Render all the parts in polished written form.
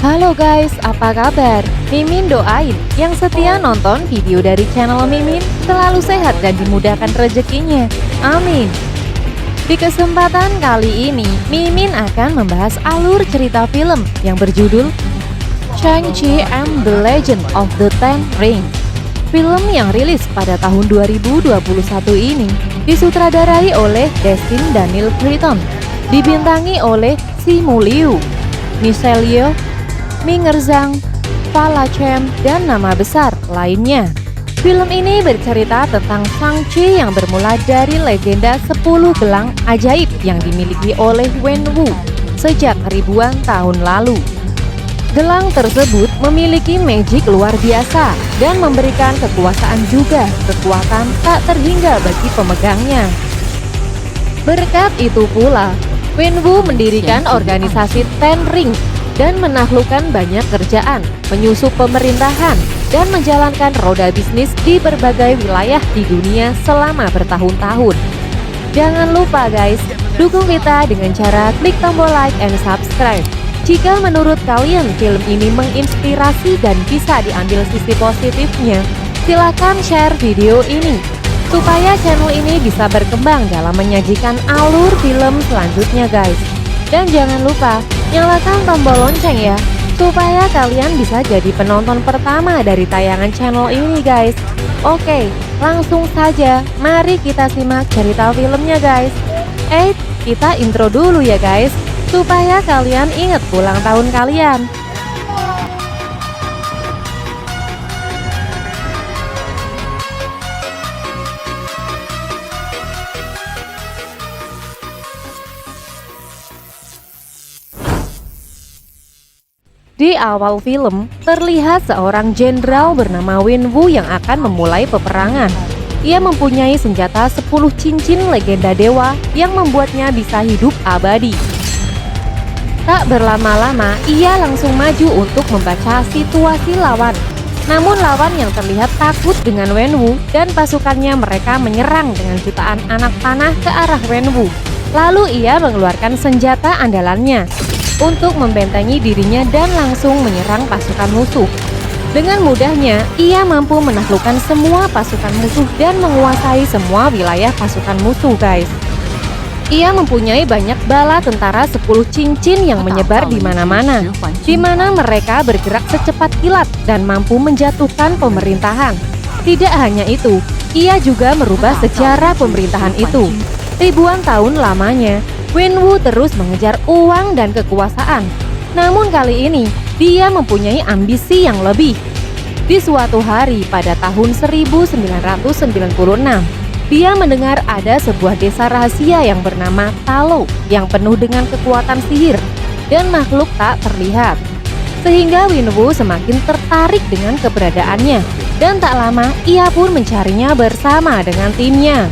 Halo guys, apa kabar? Mimin doain yang setia nonton video dari channel Mimin selalu sehat dan dimudahkan rezekinya. Amin. Di kesempatan kali ini, Mimin akan membahas alur cerita film yang berjudul Shang-Chi and the Legend of the Ten Rings. Film yang rilis pada tahun 2021 ini disutradarai oleh Destin Daniel Cretton, dibintangi oleh Simu Liu, Michelle Yeoh, Ming Zhang, Vala Chen, dan nama besar lainnya. Film ini bercerita tentang Shang-Chi yang bermula dari legenda 10 gelang ajaib yang dimiliki oleh Wen Wu sejak ribuan tahun lalu. Gelang tersebut memiliki magic luar biasa dan memberikan kekuasaan juga kekuatan tak terhingga bagi pemegangnya. Berkat itu pula, Wen Wu mendirikan organisasi Ten Rings dan menaklukkan banyak kerjaan, menyusup pemerintahan, dan menjalankan roda bisnis di berbagai wilayah di dunia selama bertahun-tahun. Jangan lupa guys, dukung kita dengan cara klik tombol like and subscribe. Jika menurut kalian film ini menginspirasi dan bisa diambil sisi positifnya, silakan share video ini supaya channel ini bisa berkembang dalam menyajikan alur film selanjutnya guys. Dan jangan lupa nyalakan tombol lonceng ya, supaya kalian bisa jadi penonton pertama dari tayangan channel ini guys. Oke, langsung saja, mari kita simak cerita filmnya guys. Kita intro dulu ya guys, supaya kalian ingat ulang tahun kalian. Di awal film, terlihat seorang jenderal bernama Wen Wu yang akan memulai peperangan. Ia mempunyai senjata 10 cincin legenda dewa yang membuatnya bisa hidup abadi. Tak berlama-lama, ia langsung maju untuk membaca situasi lawan. Namun lawan yang terlihat takut dengan Wen Wu dan pasukannya, mereka menyerang dengan jutaan anak panah ke arah Wen Wu. Lalu ia mengeluarkan senjata andalannya untuk membentengi dirinya dan langsung menyerang pasukan musuh. Dengan mudahnya, ia mampu menaklukkan semua pasukan musuh dan menguasai semua wilayah pasukan musuh guys. Ia mempunyai banyak bala tentara 10 cincin yang menyebar di mana-mana, di mana mereka bergerak secepat kilat dan mampu menjatuhkan pemerintahan. Tidak hanya itu, ia juga merubah sejarah pemerintahan itu. Ribuan tahun lamanya, Wen Wu terus mengejar uang dan kekuasaan. Namun kali ini, dia mempunyai ambisi yang lebih. Di suatu hari pada tahun 1996, dia mendengar ada sebuah desa rahasia yang bernama Talo yang penuh dengan kekuatan sihir dan makhluk tak terlihat. Sehingga Wen Wu semakin tertarik dengan keberadaannya, dan tak lama ia pun mencarinya bersama dengan timnya.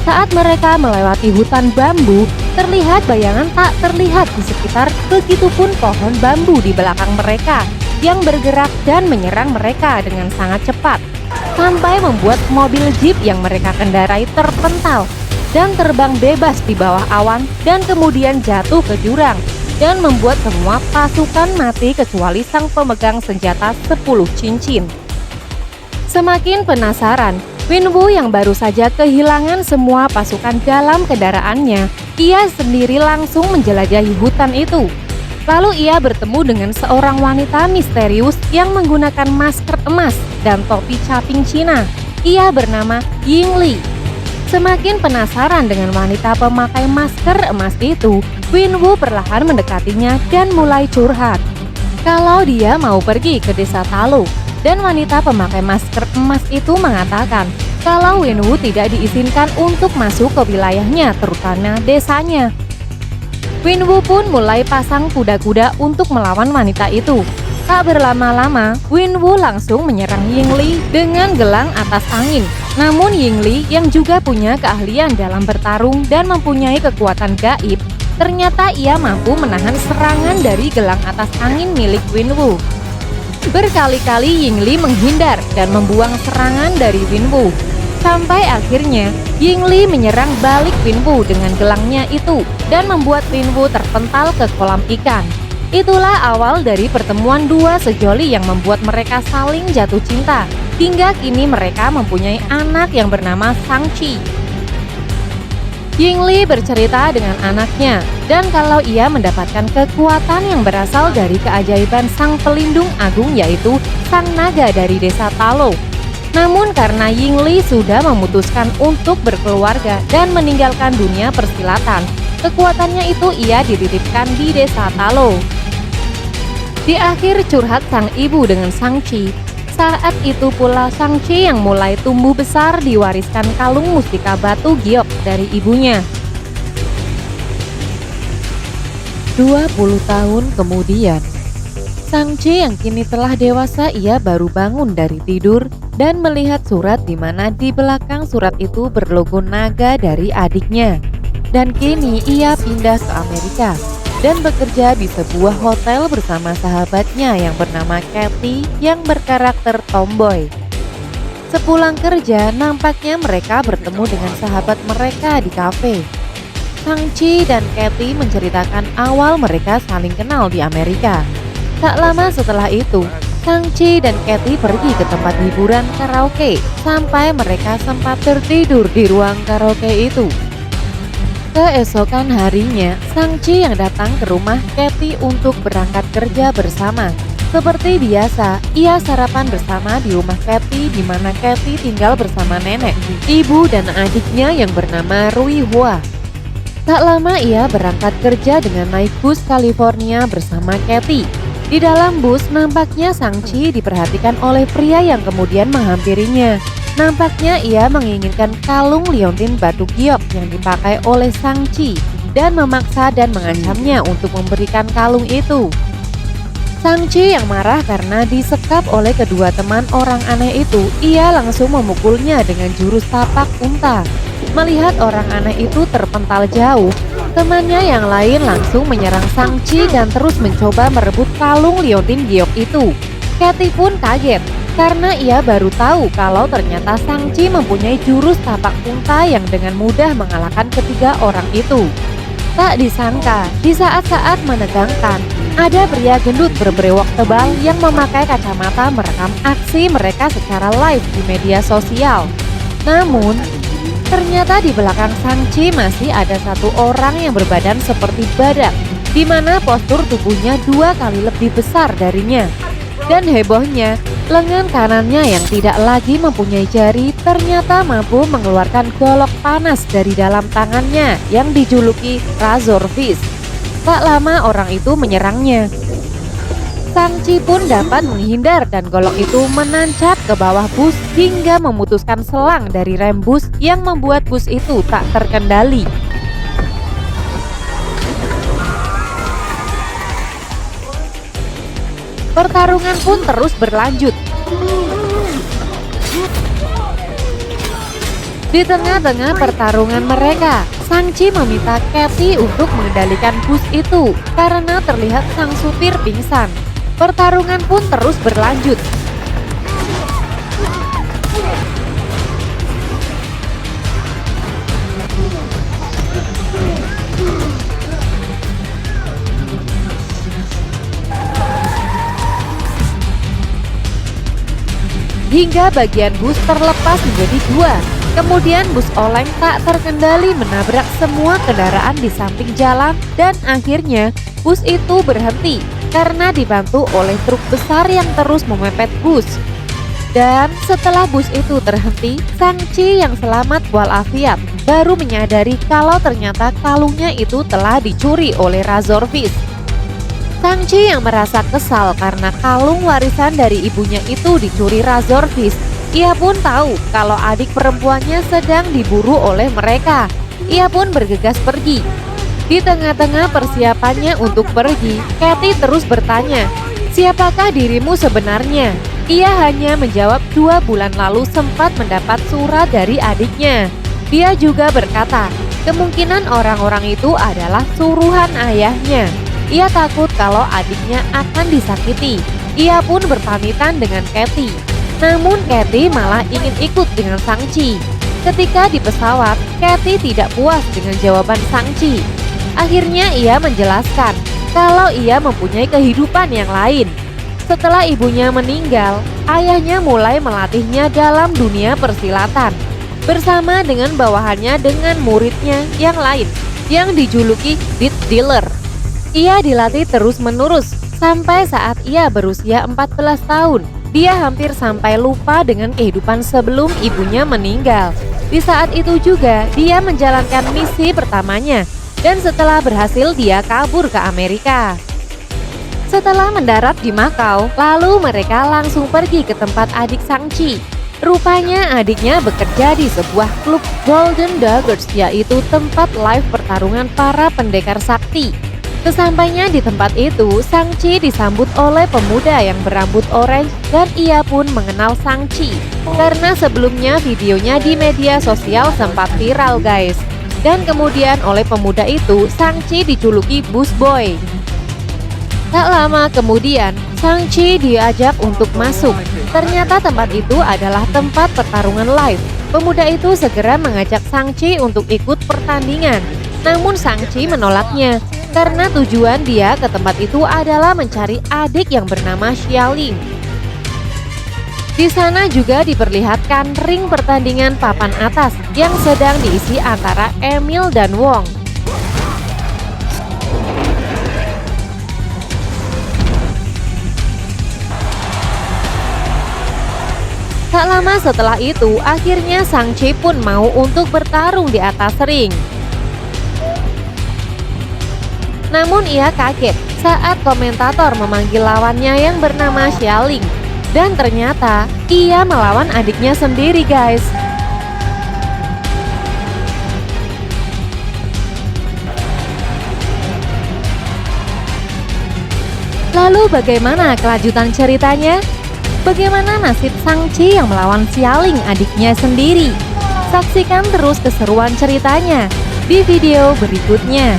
Saat mereka melewati hutan bambu, terlihat bayangan tak terlihat di sekitar, begitupun pohon bambu di belakang mereka yang bergerak dan menyerang mereka dengan sangat cepat, sampai membuat mobil jeep yang mereka kendarai terpental dan terbang bebas di bawah awan dan kemudian jatuh ke jurang dan membuat semua pasukan mati kecuali sang pemegang senjata 10 cincin. Semakin penasaran, Wen Wu yang baru saja kehilangan semua pasukan dalam kendaraannya, ia sendiri langsung menjelajahi hutan itu. Lalu ia bertemu dengan seorang wanita misterius yang menggunakan masker emas dan topi caping Cina. Ia bernama Ying Li. Semakin penasaran dengan wanita pemakai masker emas itu, Wen Wu perlahan mendekatinya dan mulai curhat kalau dia mau pergi ke desa Talo. Dan wanita pemakai masker emas itu mengatakan kalau Wen Wu tidak diizinkan untuk masuk ke wilayahnya, terutama desanya. Wen Wu pun mulai pasang kuda-kuda untuk melawan wanita itu. Tak berlama-lama, Wen Wu langsung menyerang Ying Li dengan gelang atas angin. Namun Ying Li yang juga punya keahlian dalam bertarung dan mempunyai kekuatan gaib, ternyata ia mampu menahan serangan dari gelang atas angin milik Wen Wu. Berkali-kali Ying Li menghindar dan membuang serangan dari Wen Wu. Sampai akhirnya Ying Li menyerang balik Wen Wu dengan gelangnya itu dan membuat Wen Wu terpental ke kolam ikan. Itulah awal dari pertemuan dua sejoli yang membuat mereka saling jatuh cinta. Hingga kini mereka mempunyai anak yang bernama Shang-Chi. Yingli bercerita dengan anaknya, dan kalau ia mendapatkan kekuatan yang berasal dari keajaiban sang pelindung agung yaitu sang naga dari desa Talo. Namun karena Yingli sudah memutuskan untuk berkeluarga dan meninggalkan dunia persilatan, kekuatannya itu ia dititipkan di desa Talo. Di akhir curhat sang ibu dengan Shang-Chi, saat itu pula Shang-Chi yang mulai tumbuh besar diwariskan kalung mustika batu giok dari ibunya. 20 tahun kemudian, Shang-Chi yang kini telah dewasa ia baru bangun dari tidur dan melihat surat di mana di belakang surat itu berlogo naga dari adiknya. Dan kini ia pindah ke Amerika dan bekerja di sebuah hotel bersama sahabatnya yang bernama Kathy yang berkarakter tomboy. Sepulang kerja, nampaknya mereka bertemu dengan sahabat mereka di kafe. Shang-Chi dan Kathy menceritakan awal mereka saling kenal di Amerika. Tak lama setelah itu, Shang-Chi dan Kathy pergi ke tempat hiburan karaoke sampai mereka sempat tertidur di ruang karaoke itu. Keesokan harinya, Shang-Chi yang datang ke rumah Kathy untuk berangkat kerja bersama. Seperti biasa, ia sarapan bersama di rumah Kathy di mana Kathy tinggal bersama nenek, ibu dan adiknya yang bernama Rui Hua. Tak lama ia berangkat kerja dengan naik bus California bersama Kathy. Di dalam bus nampaknya Shang-Chi diperhatikan oleh pria yang kemudian menghampirinya. Nampaknya ia menginginkan kalung liontin batu giok yang dipakai oleh Shang-Chi dan memaksa dan mengancamnya untuk memberikan kalung itu. Shang-Chi yang marah karena disekap oleh kedua teman orang aneh itu, ia langsung memukulnya dengan jurus tapak unta. Melihat orang aneh itu terpental jauh, temannya yang lain langsung menyerang Shang-Chi dan terus mencoba merebut kalung liontin giok itu. Kathy pun kaget karena ia baru tahu kalau ternyata Shang-Chi mempunyai jurus tapak unta yang dengan mudah mengalahkan ketiga orang itu. Tak disangka, di saat-saat menegangkan, ada pria gendut berbrewok tebal yang memakai kacamata merekam aksi mereka secara live di media sosial. Namun, ternyata di belakang Shang-Chi masih ada satu orang yang berbadan seperti badak, di mana postur tubuhnya 2 kali lebih besar darinya. Dan hebohnya, lengan kanannya yang tidak lagi mempunyai jari ternyata mampu mengeluarkan golok panas dari dalam tangannya yang dijuluki Razor Fist. Tak lama orang itu menyerangnya. Shang-Chi pun dapat menghindar dan golok itu menancap ke bawah bus hingga memutuskan selang dari rem bus yang membuat bus itu tak terkendali. Pertarungan pun terus berlanjut. Di tengah-tengah pertarungan mereka, Shang-Chi meminta Kathy untuk mengendalikan bus itu karena terlihat sang supir pingsan. Pertarungan pun terus berlanjut. Hingga bagian bus terlepas menjadi 2. Kemudian bus oleng tak terkendali menabrak semua kendaraan di samping jalan dan akhirnya bus itu berhenti karena dibantu oleh truk besar yang terus memepet bus. Dan setelah bus itu terhenti, Shang-Chi yang selamat walafiat baru menyadari kalau ternyata kalungnya itu telah dicuri oleh Razor Fist. Shang-Chi yang merasa kesal karena kalung warisan dari ibunya itu dicuri Razor Fist. Ia pun tahu kalau adik perempuannya sedang diburu oleh mereka. Ia pun bergegas pergi. Di tengah-tengah persiapannya untuk pergi, Kathy terus bertanya, "Siapakah dirimu sebenarnya?" Ia hanya menjawab 2 bulan lalu sempat mendapat surat dari adiknya. Dia juga berkata, kemungkinan orang-orang itu adalah suruhan ayahnya. Ia takut kalau adiknya akan disakiti. Ia pun berpamitan dengan Kathy. Namun Kathy malah ingin ikut dengan Shang-Chi. Ketika di pesawat, Kathy tidak puas dengan jawaban Shang-Chi. Akhirnya ia menjelaskan kalau ia mempunyai kehidupan yang lain. Setelah ibunya meninggal, ayahnya mulai melatihnya dalam dunia persilatan bersama dengan bawahannya dengan muridnya yang lain yang dijuluki Death Dealer. Ia dilatih terus-menerus sampai saat ia berusia 14 tahun. Dia hampir sampai lupa dengan kehidupan sebelum ibunya meninggal. Di saat itu juga dia menjalankan misi pertamanya dan setelah berhasil dia kabur ke Amerika. Setelah mendarat di Makau, lalu mereka langsung pergi ke tempat adik Shang-Chi. Rupanya adiknya bekerja di sebuah klub Golden Daggers, yaitu tempat live pertarungan para pendekar sakti. Sesampainya di tempat itu, Shang-Chi disambut oleh pemuda yang berambut orange dan ia pun mengenal Shang-Chi. Karena sebelumnya videonya di media sosial sempat viral guys. Dan kemudian oleh pemuda itu, Shang-Chi dijuluki Bus Boy. Tak lama kemudian, Shang-Chi diajak untuk masuk. Ternyata tempat itu adalah tempat pertarungan live. Pemuda itu segera mengajak Shang-Chi untuk ikut pertandingan. Namun Shang-Chi menolaknya. Karena tujuan dia ke tempat itu adalah mencari adik yang bernama Xialing. Di sana juga diperlihatkan ring pertandingan papan atas yang sedang diisi antara Emil dan Wong. Tak lama setelah itu, akhirnya Shang-Chi pun mau untuk bertarung di atas ring. Namun ia kaget saat komentator memanggil lawannya yang bernama Xialing. Dan ternyata ia melawan adiknya sendiri guys. Lalu bagaimana kelanjutan ceritanya? Bagaimana nasib Shang-Chi yang melawan Xialing adiknya sendiri? Saksikan terus keseruan ceritanya di video berikutnya.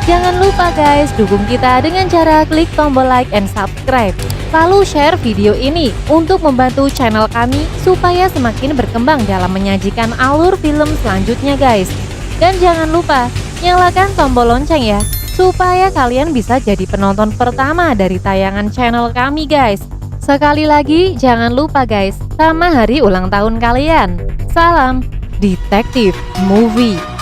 Jangan lupa guys, dukung kita dengan cara klik tombol like and subscribe. Lalu share video ini untuk membantu channel kami supaya semakin berkembang dalam menyajikan alur film selanjutnya guys. Dan jangan lupa nyalakan tombol lonceng ya, supaya kalian bisa jadi penonton pertama dari tayangan channel kami guys. Sekali lagi jangan lupa guys, sama hari ulang tahun kalian. Salam Detektif Movie.